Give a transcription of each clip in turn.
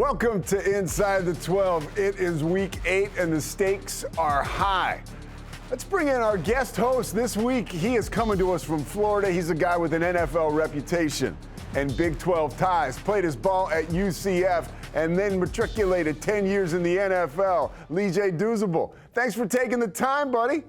Welcome to Inside the 12. It is week 8 and the stakes are high. Let's bring in our guest host this week. He is coming to us from Florida. He's a guy with an NFL reputation and Big 12 ties. Played his ball at UCF and then matriculated 10 years in the NFL. Douzable. Thanks for taking the time, buddy.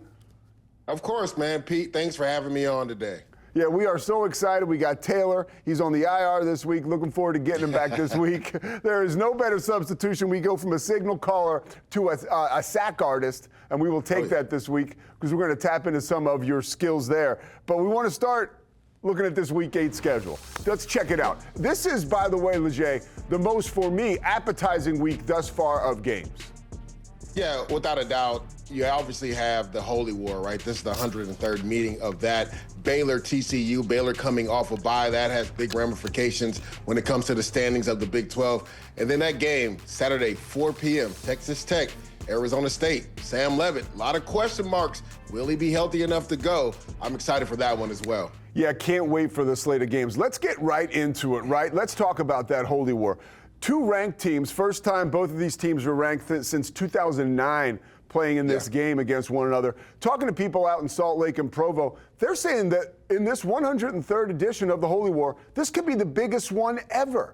Of course, man. Pete, thanks for having me on today. Yeah, we are so excited. We got Taylor. He's on the IR this week. Looking forward to getting him back this week. There is no better substitution. We go from a signal caller to a sack artist, and we will take that this week because we're going to tap into some of your skills there. But we want to start looking at this Week 8 schedule. Let's check it out. This is, by the way, Leger, the most, for me, appetizing week thus far of games. Yeah, without a doubt. You obviously have the Holy War, right? This is the 103rd meeting of that. Baylor, TCU, Baylor coming off a bye. That has big ramifications when it comes to the standings of the Big 12. And then that game, Saturday, 4 p.m., Texas Tech, Arizona State, Sam Levitt. A lot of question marks. Will he be healthy enough to go? I'm excited for that one as well. Yeah, can't wait for the slate of games. Let's get right into it, right? Let's talk about that Holy War. Two ranked teams. First time both of these teams were ranked since 2009. Playing in this game against one another. Talking to people out in Salt Lake and Provo, they're saying that in this 103rd edition of the Holy War, this could be the biggest one ever.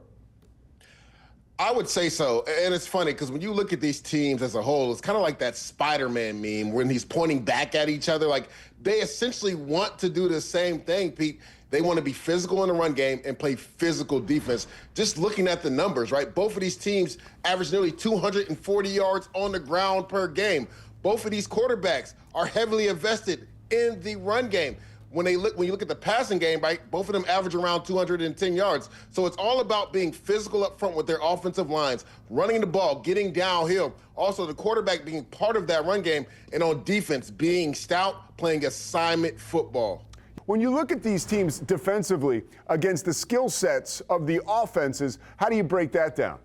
I would say so. And it's funny because when you look at these teams as a whole, it's kind of like that Spider-Man meme when he's pointing back at each other. Like, they essentially want to do the same thing, Pete. They want to be physical in the run game and play physical defense. Just looking at the numbers, right? Both of these teams average nearly 240 yards on the ground per game. Both of these quarterbacks are heavily invested in the run game. When you look at the passing game, right, both of them average around 210 yards. So it's all about being physical up front with their offensive lines, running the ball, getting downhill. Also, the quarterback being part of that run game, and on defense, being stout, playing assignment football. When you look at these teams defensively against the skill sets of the offenses, how do you break that down?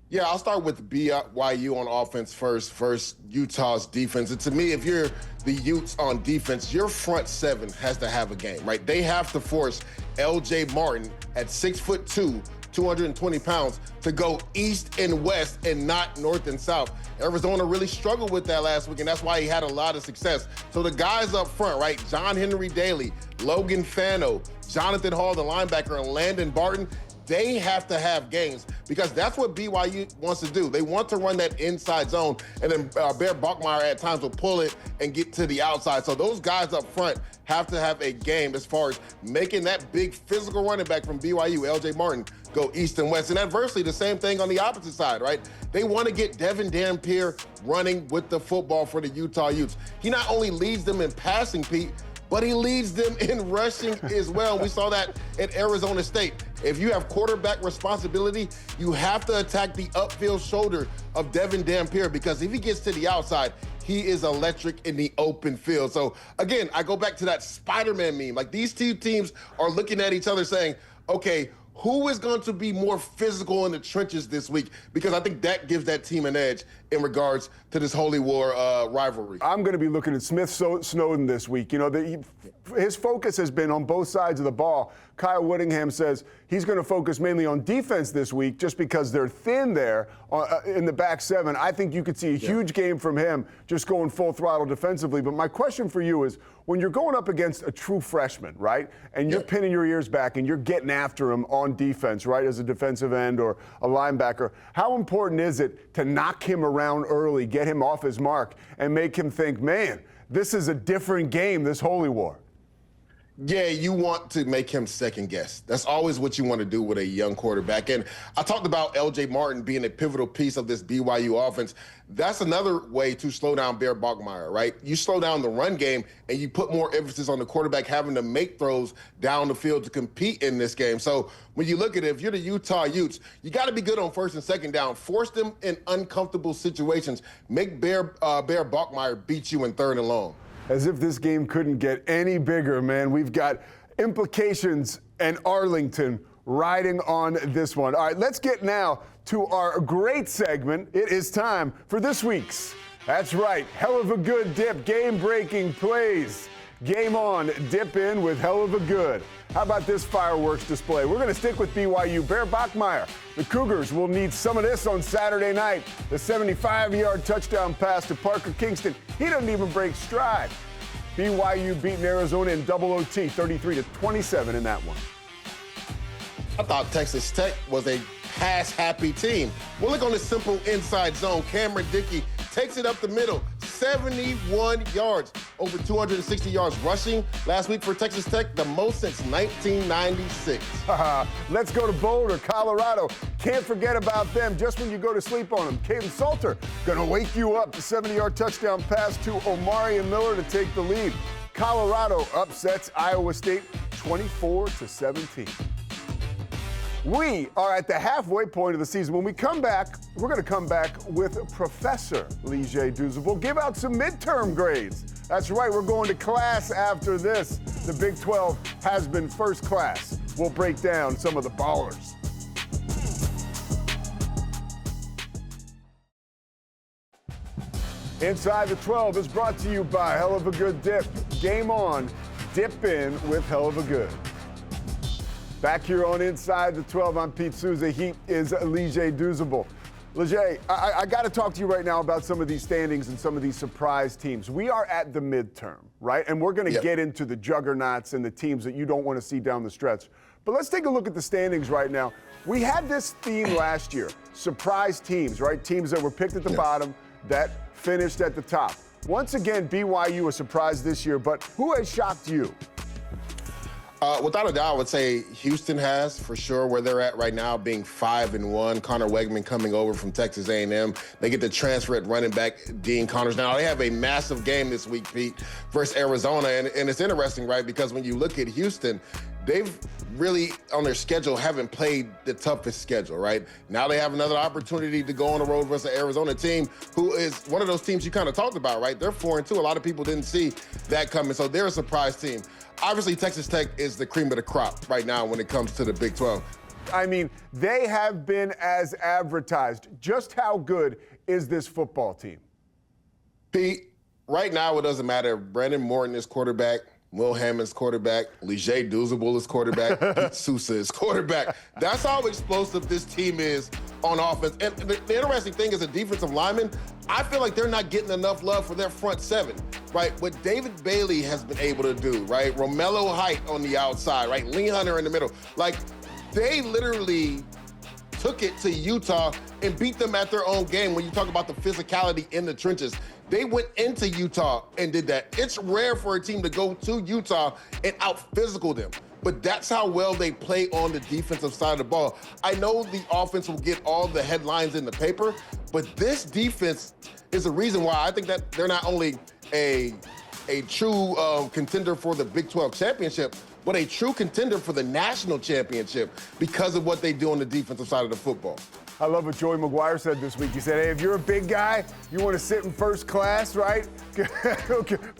Yeah, I'll start with BYU on offense first Utah's defense. And to me, if you're the Utes on defense, your front seven has to have a game, right? They have to force L.J. Martin at 6'2", 220 pounds, to go east and west and not north and south. Arizona really struggled with that last week, and that's why he had a lot of success. So the guys up front, right, John Henry Daly, Logan Fano, Jonathan Hall, the linebacker, and Landon Barton, they have to have games because that's what BYU wants to do. They want to run that inside zone, and then Bear Bachmeier at times will pull it and get to the outside. So those guys up front have to have a game as far as making that big physical running back from BYU, L.J. Martin, go east and west. And adversely, the same thing on the opposite side, right? They want to get Devin Dampier running with the football for the Utah Utes. He not only leads them in passing, Pete, but he leads them in rushing as well. We saw that at Arizona State. If you have quarterback responsibility, you have to attack the upfield shoulder of Devin Dampier because if he gets to the outside, he is electric in the open field. So, again, I go back to that Spider-Man meme. Like, these two teams are looking at each other saying, okay, who is going to be more physical in the trenches this week? Because I think that gives that team an edge in regards to this Holy War rivalry. I'm going to be looking at Smith Snowden this week. You know, his focus has been on both sides of the ball. Kyle Whittingham says he's going to focus mainly on defense this week just because they're thin there in the back seven. I think you could see a huge game from him just going full throttle defensively. But my question for you is, when you're going up against a true freshman, right, and you're pinning your ears back and you're getting after him on defense, right, as a defensive end or a linebacker, how important is it to knock him around early, get him off his mark, and make him think, man, this is a different game, this Holy War? Yeah, you want to make him second guess. That's always what you want to do with a young quarterback. And I talked about L.J. Martin being a pivotal piece of this BYU offense. That's another way to slow down Bear Bachmeier, right? You slow down the run game and you put more emphasis on the quarterback having to make throws down the field to compete in this game. So when you look at it, if you're the Utah Utes, you got to be good on first and second down. Force them in uncomfortable situations. Make Bear Bachmeier beat you in third and long. As if this game couldn't get any bigger, man. We've got implications and Arlington riding on this one. All right, let's get now to our great segment. It is time for this week's, that's right, hell of a good dip, game-breaking plays. Game on, dip in with hell of a good. How about this fireworks display? We're going to stick with BYU. Bear Bachmeier. The Cougars will need some of this on Saturday night. The 75-yard touchdown pass to Parker Kingston. He doesn't even break stride. BYU beating Arizona in double OT, 33-27 in that one. I thought Texas Tech was a pass-happy team. Well, look on this simple inside zone. Cameron Dickey takes it up the middle, 71 yards, over 260 yards rushing last week for Texas Tech, the most since 1996. Let's go to Boulder, Colorado. Can't forget about them just when you go to sleep on them. Caden Salter gonna wake you up. The 70-yard touchdown pass to Omari and Miller to take the lead. Colorado upsets Iowa State 24-17. We are at the halfway point of the season. When we come back, we're going to come back with Professor Lige Douzable. Give out some midterm grades. That's right, we're going to class after this. The Big 12 has been first class. We'll break down some of the ballers. Inside the 12 is brought to you by Hell of a Good Dip. Game on, dip in with Hell of a Good. Back here on Inside the 12, I'm Pete Sousa. He is Lige Douzable. Lige, I got to talk to you right now about some of these standings and some of these surprise teams. We are at the midterm, right? And we're going to get into the juggernauts and the teams that you don't want to see down the stretch. But let's take a look at the standings right now. We had this theme last year, surprise teams, right? Teams that were picked at the bottom that finished at the top. Once again, BYU a surprise this year, but who has shocked you? Without a doubt, I would say Houston has, for sure, where they're at right now, being 5-1. Connor Wegman coming over from Texas A&M. They get the transfer at running back, Dean Connors. Now, they have a massive game this week, Pete, versus Arizona. And it's interesting, right, because when you look at Houston, they've really, on their schedule, haven't played the toughest schedule, right? Now they have another opportunity to go on the road versus an Arizona team who is one of those teams you kind of talked about, right? They're 4-2. A lot of people didn't see that coming, so they're a surprise team. Obviously, Texas Tech is the cream of the crop right now when it comes to the Big 12. I mean, they have been as advertised. Just how good is this football team? Pete, right now it doesn't matter. Brandon Morton is quarterback. Will Hammond's quarterback. Lige Douzable is quarterback. Pete Sousa is quarterback. That's how explosive this team is on offense. And the interesting thing is the defensive linemen, I feel like they're not getting enough love for their front seven, right? What David Bailey has been able to do, right? Romello Height on the outside, right? Lee Hunter in the middle. Like, they literally took it to Utah and beat them at their own game. When you talk about the physicality in the trenches, they went into Utah and did that. It's rare for a team to go to Utah and out-physical them. But that's how well they play on the defensive side of the ball. I know the offense will get all the headlines in the paper, but this defense is the reason why I think that they're not only a true contender for the Big 12 championship, but a true contender for the national championship because of what they do on the defensive side of the football. I love what Joey McGuire said this week. He said, hey, if you're a big guy, you want to sit in first class, right?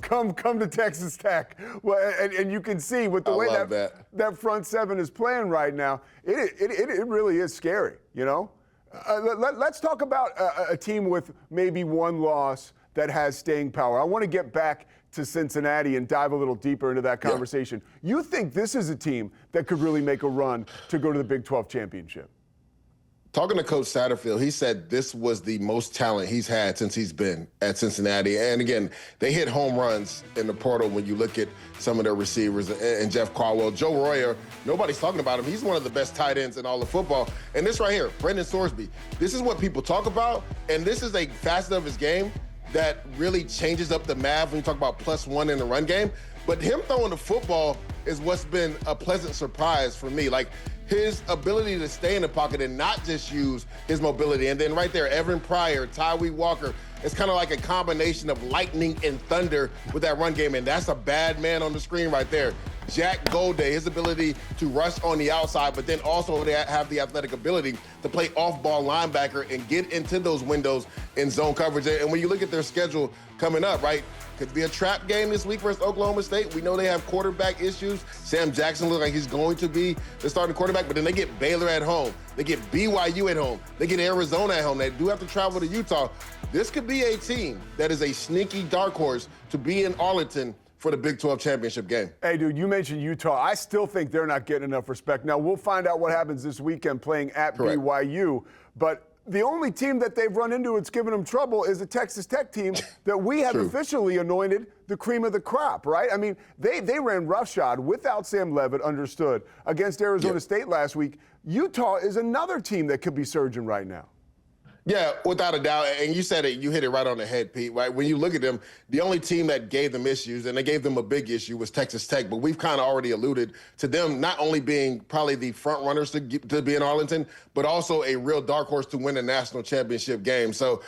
come to Texas Tech. Well, and you can see with the way that front seven is playing right now, it really is scary, you know? Let's talk about a team with maybe one loss that has staying power. I want to get back to Cincinnati and dive a little deeper into that conversation. Yeah. You think this is a team that could really make a run to go to the Big 12 championship? Talking to Coach Satterfield, he said this was the most talent he's had since he's been at Cincinnati. And again, they hit home runs in the portal when you look at some of their receivers and Jeff Caldwell. Joe Royer, nobody's talking about him. He's one of the best tight ends in all of football. And this right here, Brendan Sorsby, this is what people talk about. And this is a facet of his game that really changes up the math when you talk about +1 in the run game. But him throwing the football is what's been a pleasant surprise for me. Like, his ability to stay in the pocket and not just use his mobility. And then right there, Evan Pryor, Tyree Walker, it's kind of like a combination of lightning and thunder with that run game. And that's a bad man on the screen right there. Jack Golday, his ability to rush on the outside, but then also they have the athletic ability to play off-ball linebacker and get into those windows in zone coverage. And when you look at their schedule coming up, right, could be a trap game this week versus Oklahoma State. We know they have quarterback issues. Sam Jackson looks like he's going to be the starting quarterback, but then they get Baylor at home. They get BYU at home. They get Arizona at home. They do have to travel to Utah. This could be a team that is a sneaky dark horse to be in Arlington for the Big 12 championship game. Hey, dude, you mentioned Utah. I still think they're not getting enough respect. Now, we'll find out what happens this weekend playing at Correct. BYU, but the only team that they've run into that's given them trouble is a Texas Tech team that we have True. officially anointed the cream of the crop, right? I mean, they ran roughshod without Sam Levitt, understood, against Arizona State last week. Utah is another team that could be surging right now. Yeah, without a doubt. And you said it, you hit it right on the head, Pete, right? When you look at them, the only team that gave them issues, and they gave them a big issue, was Texas Tech. But we've kind of already alluded to them not only being probably the front runners to be in Arlington, but also a real dark horse to win a national championship game. So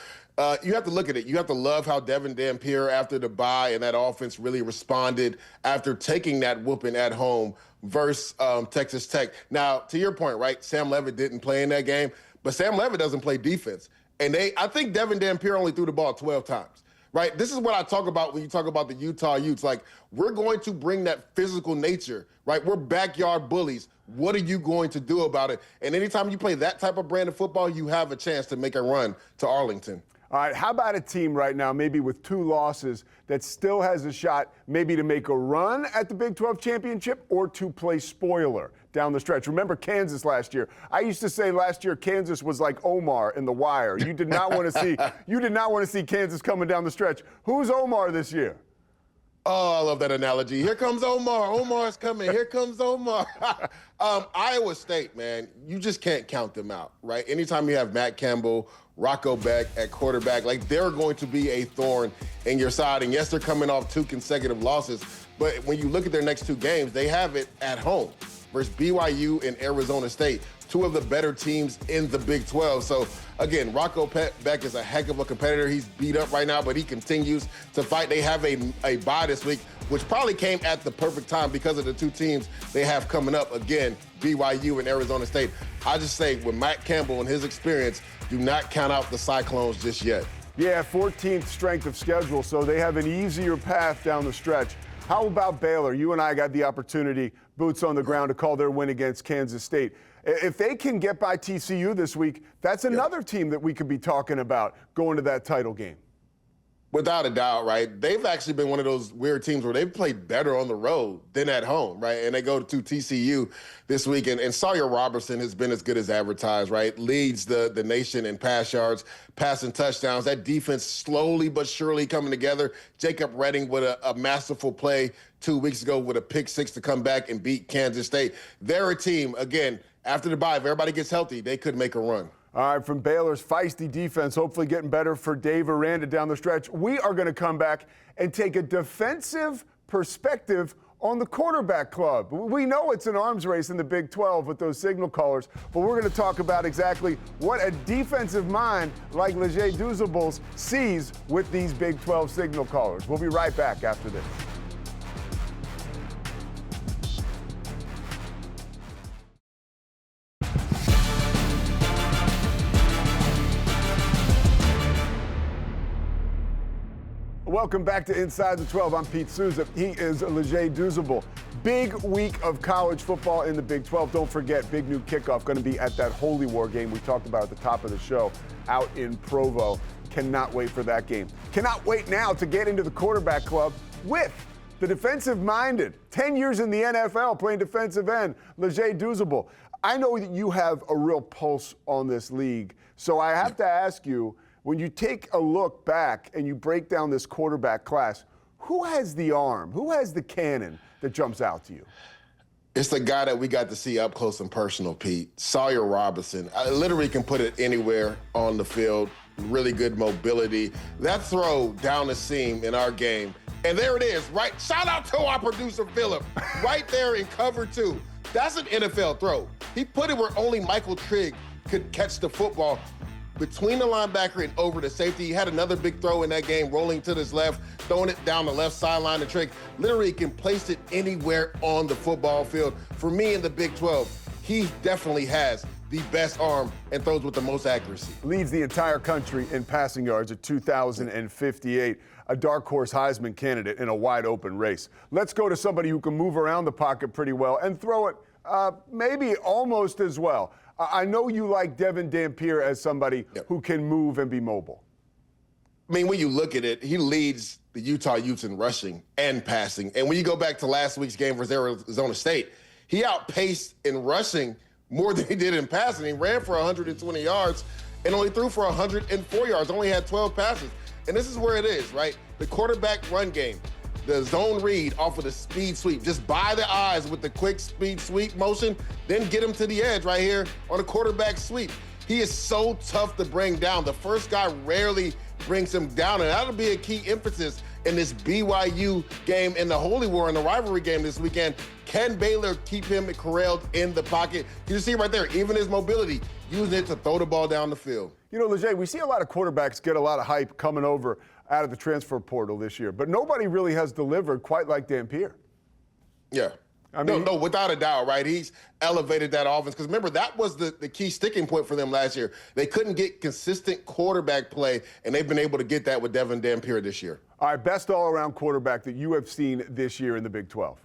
you have to look at it. You have to love how Devin Dampier, after the bye, and that offense really responded after taking that whooping at home versus Texas Tech. Now, to your point, right, Sam Levitt didn't play in that game. But Sam Levitt doesn't play defense. And I think Devin Dampier only threw the ball 12 times, right? This is what I talk about when you talk about the Utah Utes. Like, we're going to bring that physical nature, right? We're backyard bullies. What are you going to do about it? And anytime you play that type of brand of football, you have a chance to make a run to Arlington. All right, how about a team right now, maybe with 2 losses, that still has a shot maybe to make a run at the Big 12 championship or to play spoiler down the stretch? Remember Kansas last year? I used to say last year Kansas was like Omar in The Wire. You did not want to see Kansas coming down the stretch. Who's Omar this year? Oh, I love that analogy. Here comes Omar. Omar's coming. Here comes Omar. Iowa State, man, you just can't count them out, right? Anytime you have Matt Campbell, Rocco Beck at quarterback, like, they're going to be a thorn in your side. And yes, they're coming off 2 consecutive losses, but when you look at their next 2 games, they have it at home versus BYU and Arizona State, 2 of the better teams in the Big 12. So, again, Rocco Beck is a heck of a competitor. He's beat up right now, but he continues to fight. They have a bye this week, which probably came at the perfect time because of the 2 teams they have coming up. Again, BYU and Arizona State. I just say, with Matt Campbell and his experience, do not count out the Cyclones just yet. Yeah, 14th strength of schedule, so they have an easier path down the stretch. How about Baylor? You and I got the opportunity, boots on the ground, to call their win against Kansas State. If they can get by TCU this week, that's another team that we could be talking about going to that title game. Without a doubt, right? They've actually been one of those weird teams where they've played better on the road than at home, right? And they go to TCU this week, and Sawyer Robertson has been as good as advertised, right? Leads the nation in pass yards, passing touchdowns. That defense slowly but surely coming together. Jacob Redding with a masterful play 2 weeks ago with a pick 6 to come back and beat Kansas State. They're a team, again, after the bye, if everybody gets healthy, they could make a run. All right, from Baylor's feisty defense, hopefully getting better for Dave Aranda down the stretch, we are going to come back and take a defensive perspective on the quarterback club. We know it's an arms race in the Big 12 with those signal callers, but we're going to talk about exactly what a defensive mind like Douzable sees with these Big 12 signal callers. We'll be right back after this. Welcome back to Inside the 12. I'm Pete Sousa. He is Douzable. Big week of college football in the Big 12. Don't forget, big new kickoff going to be at that Holy War game we talked about at the top of the show out in Provo. Cannot wait for that game. Cannot wait now to get into the quarterback club with the defensive-minded, 10 years in the NFL playing defensive end, Douzable. I know that you have a real pulse on this league, so I have to ask you, when you take a look back and you break down this quarterback class, who has the arm? Who has the cannon that jumps out to you? It's the guy that we got to see up close and personal, Pete. Sawyer Robertson. I literally can put it anywhere on the field. Really good mobility. That throw down the seam in our game. And there it is, right? Shout out to our producer, Phillip. Right there in cover 2. That's an NFL throw. He put it where only Michael Trigg could catch the football. Between the linebacker and over the safety. He had another big throw in that game, rolling to his left, throwing it down the left sideline to Trigg. Literally, he can place it anywhere on the football field. For me in the Big 12, he definitely has the best arm and throws with the most accuracy. Leads the entire country in passing yards at 2,058. A dark horse Heisman candidate in a wide open race. Let's go to somebody who can move around the pocket pretty well and throw it maybe almost as well. I know you like Devin Dampier as somebody who can move and be mobile. I mean, when you look at it, he leads the Utah Utes in rushing and passing. And when you go back to last week's game versus Arizona State, he outpaced in rushing more than he did in passing. He ran for 120 yards and only threw for 104 yards, only had 12 passes. And this is where it is, right? The quarterback run game, the zone read off of the speed sweep, just by the eyes with the quick speed sweep motion, then get him to the edge right here on a quarterback sweep. He is so tough to bring down. The first guy rarely brings him down, and that'll be a key emphasis in this BYU game, in the Holy War, in the rivalry game this weekend. Can Baylor keep him corralled in the pocket? You see right there, even his mobility, using it to throw the ball down the field. You know, Leger, we see a lot of quarterbacks get a lot of hype coming over out of the transfer portal this year, but nobody really has delivered quite like Dampier. Yeah. I mean, no, without a doubt, right? He's elevated that offense. Because remember, that was the key sticking point for them last year. They couldn't get consistent quarterback play, and they've been able to get that with Devin Dampier this year. All right, best all-around quarterback that you have seen this year in the Big 12.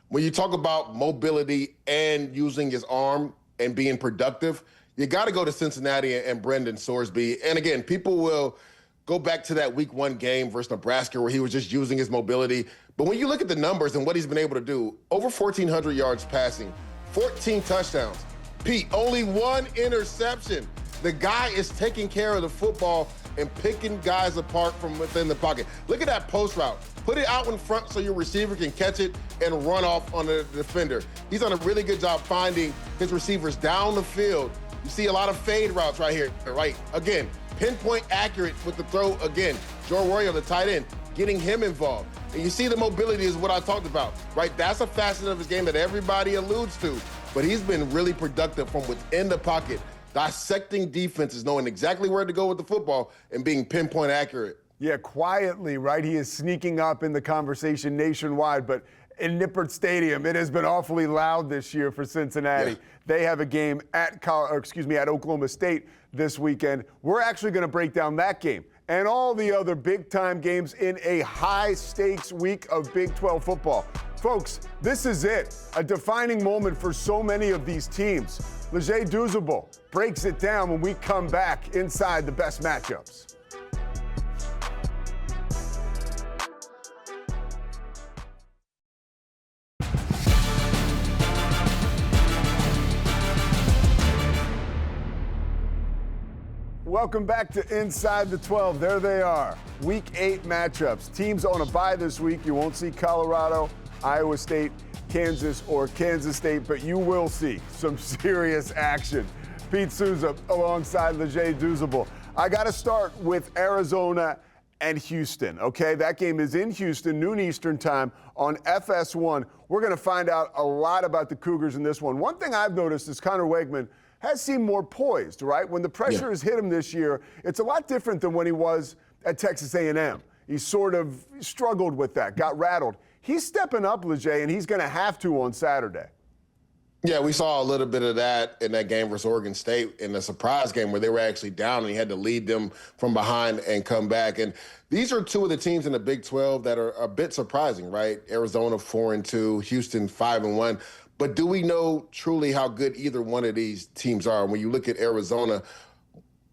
When you talk about mobility and using his arm and being productive, you got to go to Cincinnati and Brendan Sorsby. And again, people will go back to that week 1 game versus Nebraska where he was just using his mobility. But when you look at the numbers and what he's been able to do, over 1,400 yards passing, 14 touchdowns. Pete, only 1 interception. The guy is taking care of the football and picking guys apart from within the pocket. Look at that post route. Put it out in front so your receiver can catch it and run off on the defender. He's done a really good job finding his receivers down the field. You see a lot of fade routes right here, right? Again, pinpoint accurate with the throw again. Joe Royo, the tight end, getting him involved. And you see the mobility is what I talked about, right? That's a facet of his game that everybody alludes to, but he's been really productive from within the pocket, dissecting defenses, knowing exactly where to go with the football and being pinpoint accurate. Yeah, quietly, right? He is sneaking up in the conversation nationwide, but in Nippert Stadium, it has been awfully loud this year for Cincinnati. Yeah. They have a game at Oklahoma State this weekend. We're actually going to break down that game and all the other big-time games in a high-stakes week of Big 12 football. Folks, this is it, a defining moment for so many of these teams. Leger Douzable breaks it down when we come back inside the best matchups. Welcome back to Inside the 12. There they are. Week 8 matchups. Teams on a bye this week. You won't see Colorado, Iowa State, Kansas, or Kansas State, but you will see some serious action. Pete Sousa alongside Leger Douzable. I got to start with Arizona and Houston, okay? That game is in Houston, noon Eastern time on FS1. We're going to find out a lot about the Cougars in this one. One thing I've noticed is Connor Wegman has seemed more poised, right? When the pressure has hit him this year, it's a lot different than when he was at Texas A&M. He sort of struggled with that, got rattled. He's stepping up, Leger, and he's going to have to on Saturday. Yeah, we saw a little bit of that in that game versus Oregon State in the surprise game where they were actually down and he had to lead them from behind and come back. And these are two of the teams in the Big 12 that are a bit surprising, right? Arizona 4-2, Houston 5-1. But do we know truly how good either one of these teams are? When you look at Arizona,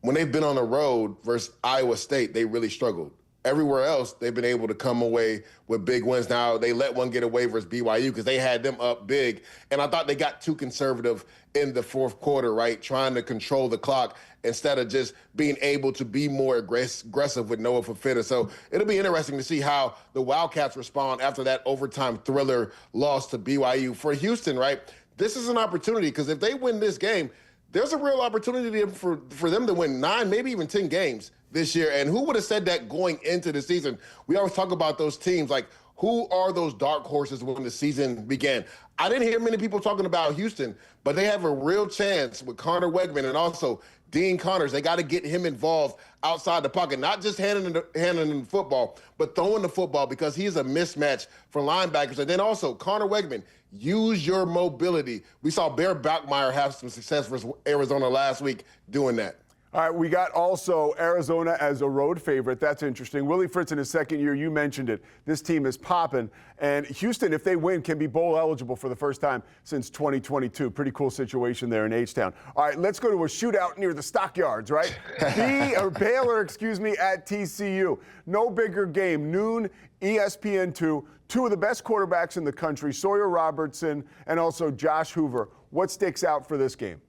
when they've been on the road versus Iowa State, they really struggled. Everywhere else, they've been able to come away with big wins. Now, they let one get away versus BYU because they had them up big. And I thought they got too conservative in the fourth quarter, right? Trying to control the clock instead of just being able to be more aggressive with Noah Fafita. So it'll be interesting to see how the Wildcats respond after that overtime thriller loss to BYU. For Houston, right, this is an opportunity because if they win this game, there's a real opportunity for them to win 9, maybe even 10 games this year. And who would have said that going into the season? We always talk about those teams, like who are those dark horses when the season began? I didn't hear many people talking about Houston, but they have a real chance with Connor Wegman and also Dean Connors. They got to get him involved outside the pocket, not just handing the football, but throwing the football because he's a mismatch for linebackers. And then also Connor Wegman, use your mobility. We saw Bear Bachmeier have some success versus Arizona last week doing that. All right, we got also Arizona as a road favorite. That's interesting. Willie Fritz in his second year, you mentioned it. This team is popping. And Houston, if they win, can be bowl eligible for the first time since 2022. Pretty cool situation there in H-Town. All right, let's go to a shootout near the stockyards, right? Baylor, at TCU. No bigger game. Noon, ESPN2. Two of the best quarterbacks in the country, Sawyer Robertson and also Josh Hoover. What sticks out for this game?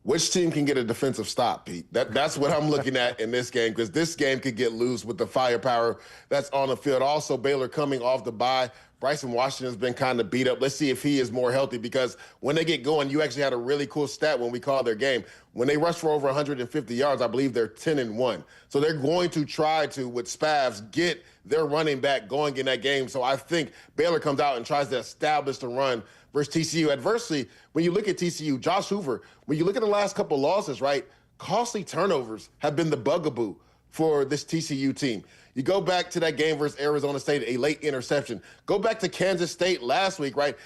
Which team can get a defensive stop, Pete? That's what I'm looking at in this game, because this game could get loose with the firepower that's on the field. Also, Baylor coming off the bye. Bryson Washington's been kind of beat up. Let's see if he is more healthy, because when they get going, you actually had a really cool stat when we called their game. When they rush for over 150 yards, I believe they're 10-1. So they're going to try to, with Spavs, get their running back going in that game. So I think Baylor comes out and tries to establish the run versus TCU. Adversely, when you look at TCU, Josh Hoover, when you look at the last couple losses, right, costly turnovers have been the bugaboo for this TCU team. You go back to that game versus Arizona State, a late interception. Go back to Kansas State last week, right?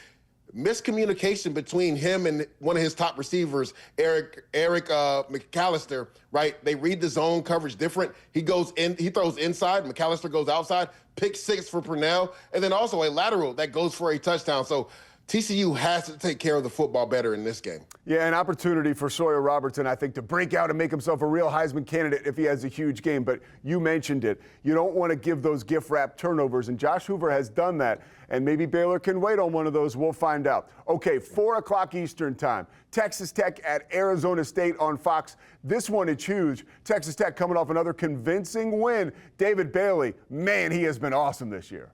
Miscommunication between him and one of his top receivers, Eric McAllister, right? They read the zone coverage different. He goes in, he throws inside, McAllister goes outside, pick six for Purnell, and then also a lateral that goes for a touchdown. So TCU has to take care of the football better in this game. Yeah, an opportunity for Sawyer Robertson, I think, to break out and make himself a real Heisman candidate if he has a huge game. But you mentioned it. You don't want to give those gift-wrapped turnovers, and Josh Hoover has done that. And maybe Baylor can wait on one of those. We'll find out. Okay, 4 o'clock Eastern time. Texas Tech at Arizona State on Fox. This one is huge. Texas Tech coming off another convincing win. David Bailey, man, he has been awesome this year.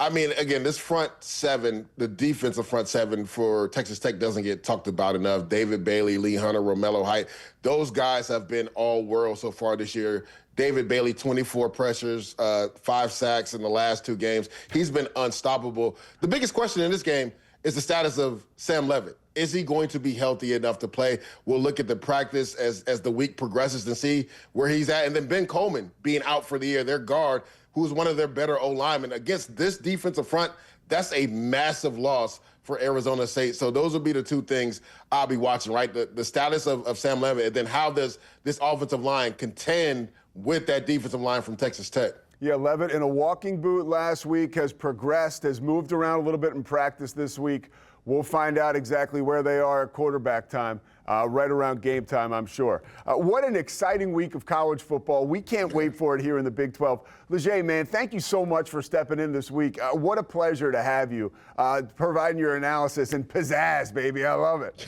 I mean, again, this front seven, the defensive front seven for Texas Tech doesn't get talked about enough. David Bailey, Lee Hunter, Romello Height, those guys have been all world so far this year. David Bailey, 24 pressures, 5 sacks in the last 2 games. He's been unstoppable. The biggest question in this game is the status of Sam Levitt. Is he going to be healthy enough to play? We'll look at the practice as the week progresses and see where he's at. And then Ben Coleman being out for the year, their guard, who's one of their better O-linemen. Against this defensive front, that's a massive loss for Arizona State. So those will be the 2 things I'll be watching, right? The status of Sam Levitt, and then how does this offensive line contend with that defensive line from Texas Tech? Yeah, Levitt in a walking boot last week has progressed, has moved around a little bit in practice this week. We'll find out exactly where they are at quarterback time, right around game time, I'm sure. What an exciting week of college football. We can't wait for it here in the Big 12. Leger, man, thank you so much for stepping in this week. What a pleasure to have you, providing your analysis and pizzazz, baby. I love it.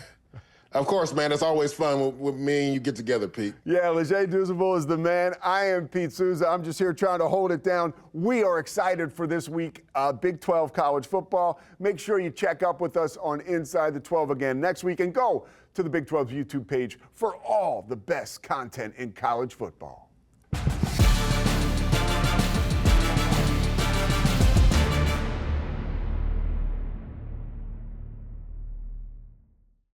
Of course, man. It's always fun when me and you get together, Pete. Yeah, Leger Douzable is the man. I am Pete Sousa. I'm just here trying to hold it down. We are excited for this week, Big 12 college football. Make sure you check up with us on Inside the 12 again next week, and go to the Big 12's YouTube page for all the best content in college football.